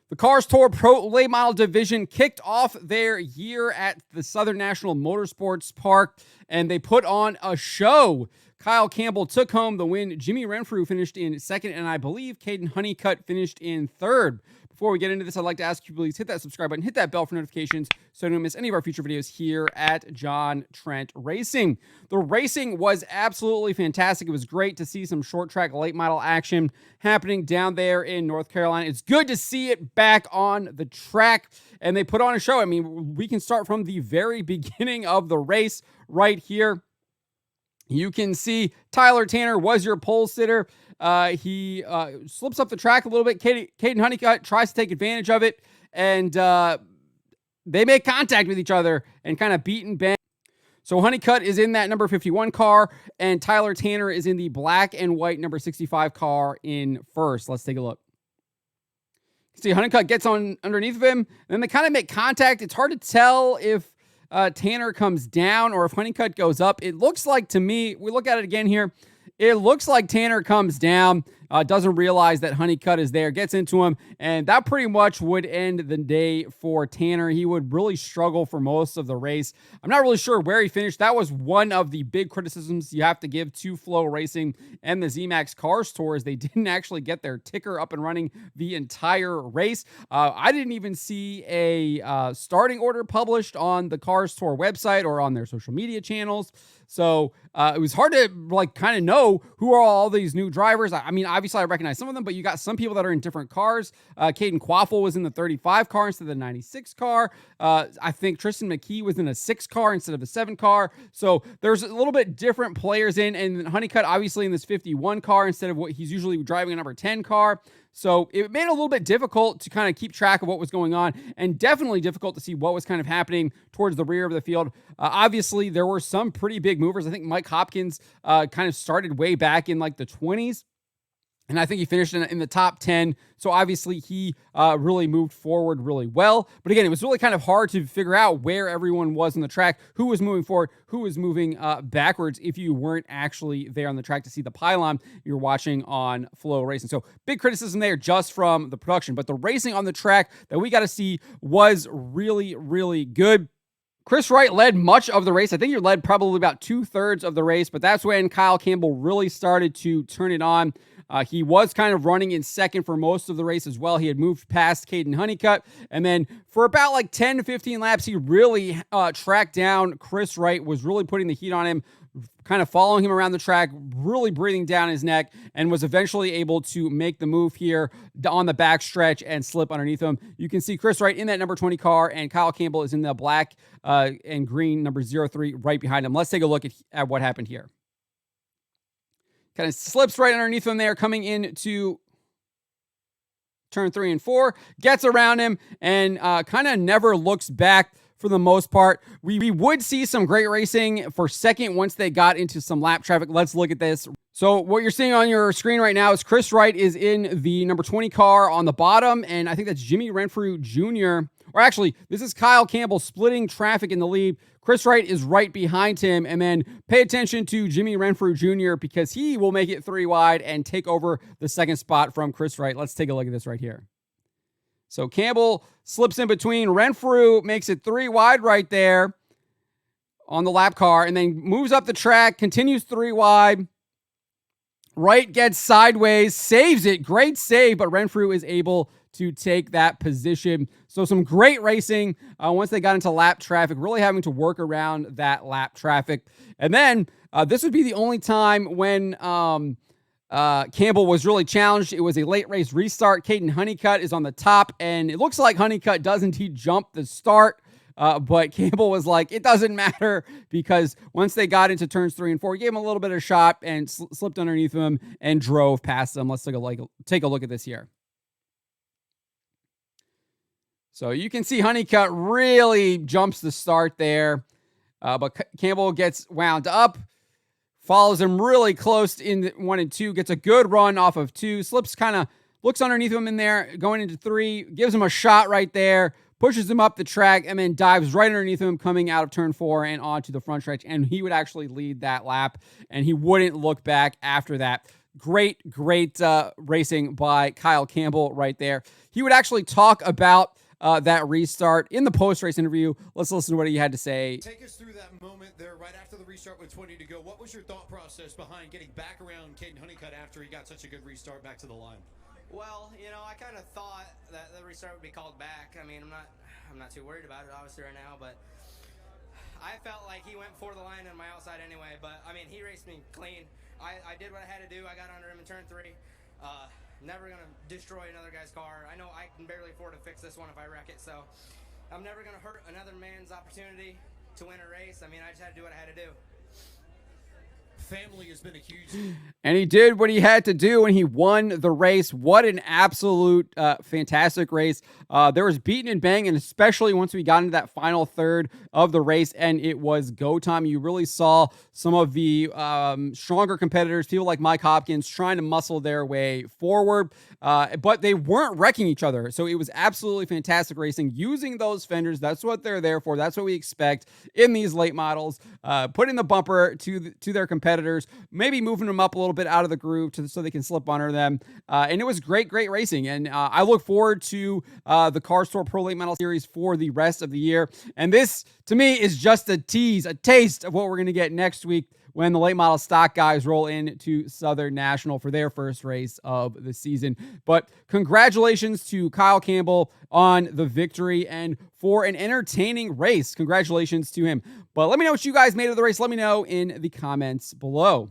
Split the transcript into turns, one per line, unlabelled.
The Cars Tour Pro Late Model Division kicked off their year at the Southern National Motorsports Park, and they put on a show. Kyle Campbell took home the win. Jimmy Renfrew finished in second, and I believe Kaden Honeycutt finished in third. Before we get into this, I'd like to ask you, please hit that subscribe button, hit that bell for notifications so you don't miss any of our future videos here at John Trent Racing. The racing was absolutely fantastic. It was great to see some short track late model action happening down there in North Carolina. It's good to see it back on the track, and they put on a show. I mean, we can start from the very beginning of the race right here. You can see Tyler Tanner was your pole sitter. He slips up the track a little bit. Kaden Honeycutt tries to take advantage of it, and they make contact with each other and kind of beat and bang. So Honeycutt is in that number 51 car, and Tyler Tanner is in the black and white number 65 car in first. Let's take a look. See, Honeycutt gets on underneath of him, and then they kind of make contact. It's hard to tell if Tanner comes down or if Honeycutt goes up. It looks like, to me, we look at it again here, it looks like Tanner comes down, doesn't realize that Honeycutt is there, gets into him, and that pretty much would end the day for Tanner. He would really struggle for most of the race. I'm not really sure where he finished. That was one of the big criticisms you have to give to Flow Racing and the ZMAX Cars Tour, is they didn't actually get their ticker up and running the entire race. I didn't even see a starting order published on the Cars Tour website or on their social media channels. So it was hard to kind of know who are all these new drivers. I mean, obviously I recognize some of them, but you got some people that are in different cars. Caden Quaffle was in the 35 car instead of the 96 car. I think Tristan McKee was in a 6 car instead of a 7 car. So there's a little bit different players in, and Honeycutt obviously in this 51 car instead of what he's usually driving a number 10 car. So it made it a little bit difficult to kind of keep track of what was going on, and definitely difficult to see what was kind of happening towards the rear of the field. Obviously, there were some pretty big movers. I think Mike Hopkins kind of started way back in like the 20s. And I think he finished in the top 10. So obviously he really moved forward really well. But again, it was really kind of hard to figure out where everyone was on the track, who was moving forward, who was moving backwards if you weren't actually there on the track to see the pylon you're watching on Flow Racing. So big criticism there just from the production. But the racing on the track that we got to see was really, really good. Kris Wright led much of the race. I think he led probably about 2/3 of the race, but that's when Kyle Campbell really started to turn it on. He was kind of running in second for most of the race as well. He had moved past Kaden Honeycutt, and then for about like 10 to 15 laps, he really tracked down Kris Wright, was really putting the heat on him, kind of following him around the track, really breathing down his neck, and was eventually able to make the move here on the back stretch and slip underneath him. You can see Kris Wright in that number 20 car, and Kyle Campbell is in the black and green number 03 right behind him. Let's take a look at what happened here. Kind of slips right underneath him there, coming into turn 3 and 4, gets around him, and kind of never looks back for the most part. We would see some great racing for second once they got into some lap traffic. Let's look at this. So what you're seeing on your screen right now is Kris Wright is in the number 20 car on the bottom, and I think that's Jimmy Renfrew Jr. Or actually, this is Kyle Campbell splitting traffic in the lead. Kris Wright is right behind him, and then pay attention to Jimmy Renfrew Jr. because he will make it 3 wide and take over the second spot from Kris Wright. Let's take a look at this right here. So Campbell slips in between. Renfrew makes it 3 wide right there on the lap car, and then moves up the track, continues 3 wide. Wright gets sideways, saves it. Great save, but Renfrew is able to take that position. So some great racing once they got into lap traffic, really having to work around that lap traffic. And then this would be the only time when Campbell was really challenged. It was a late race restart. Kaden Honeycutt is on the top, and it looks like Honeycutt does indeed jump the start. But Campbell was like, it doesn't matter, because once they got into turns 3 and 4, he gave him a little bit of shot and slipped underneath him and drove past them. Let's take a look at this here. So you can see Honeycutt really jumps the start there, but Campbell gets wound up, follows him really close in 1 and 2, gets a good run off of 2, slips kind of, looks underneath him in there, going into 3, gives him a shot right there, pushes him up the track, and then dives right underneath him, coming out of turn 4 and onto the front stretch, and he would actually lead that lap, and he wouldn't look back after that. Great racing by Kyle Campbell right there. He would actually talk about that restart in the post-race interview. Let's listen to what he had to say.
Take us through that moment there right after the restart with 20 to go. What was your thought process behind getting back around Kaden Honeycutt after he got such a good restart back to the line?
Well, you know, I kind of thought that the restart would be called back. I mean, I'm not too worried about it, obviously, right now, but I felt like he went for the line on my outside anyway. But, I mean, he raced me clean. I did what I had to do. I got under him in turn 3. Never going to destroy another guy's car. I know I can barely afford to fix this one if I wreck it, so I'm never going to hurt another man's opportunity to win a race. I mean, I just had to do what I had to do.
Family has been a huge...
And he did what he had to do, and he won the race. What an absolute fantastic race. There was beating and banging, especially once we got into that final third of the race, and it was go time. You really saw some of the stronger competitors, people like Mike Hopkins, trying to muscle their way forward, but they weren't wrecking each other. So it was absolutely fantastic racing, using those fenders. That's what they're there for. That's what we expect in these late models, putting the bumper to their competitors, maybe moving them up a little bit out of the groove so they can slip under them. And it was great racing. And I look forward to the Car Store Pro Late Model Series for the rest of the year. And this, to me, is just a tease, a taste of what we're going to get next week when the late model stock guys roll into Southern National for their first race of the season. But congratulations to Kyle Campbell on the victory and for an entertaining race. Congratulations to him. But let me know what you guys made of the race. Let me know in the comments below.